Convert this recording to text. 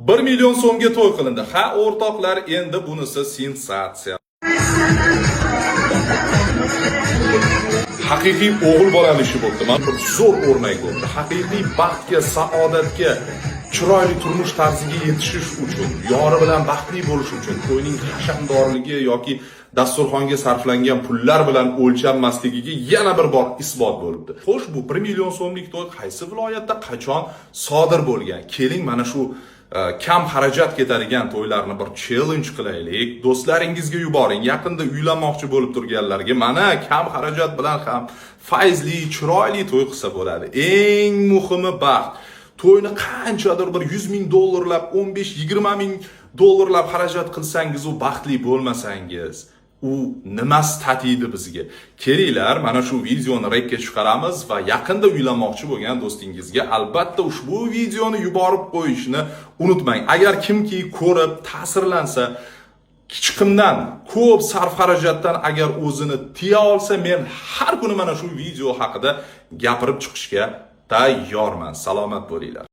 1 million so'mga to'y qilindi. Ha, o'rtoqlar, endi bunisi sensatsiya. Haqiqiy o'g'il bolali ishi bo'ldi. Men bir zo'r o'rnak bo'ldi. Haqiqiy baxtga, saodatga, chiroyli turmush tarziga yetishish uchun, yori bilan baxtli bo'lish uchun to'yning hashamdorligi yoki dasturxonga sarflangan pullar bilan o'lchanmasligiga yana bir bor isbot bo'libdi. Xo'sh, bu 1 million so'mlik to'y qaysi viloyatda qachon sodir bo'lgan? Keling, mana shu kam xarajat ketadigan to'ylarni bir challenge qilaylik. Do'stlaringizga yuboring. Yaqinda uylanmoqchi bo'lib turganlarga mana kam xarajat bilan ham fayzli, chiroyli to'y qilsa bo'ladi. Eng muhimi baxt. To'yni qanchadir bir 100 ming dollarlab, 15-20 ming dollarlab xarajat qilsangiz u baxtli bo'lmasangiz, u nimasi tatiydi bizga? Kelinglar, mana shu videoni rekka chiqaramiz va yaqinda uylanmoqchi bo'lgan do'stingizga albatta ushbu videoni yuborib qo'yishni unutmang. Agar kimki ko'rib ta'sirlansa, chiqimdan, ko'p sarf xarajatdan agar o'zini tiya olsa, men har kuni mana shu video haqida gapirib chiqishga tayyorman. Salomat bo'linglar.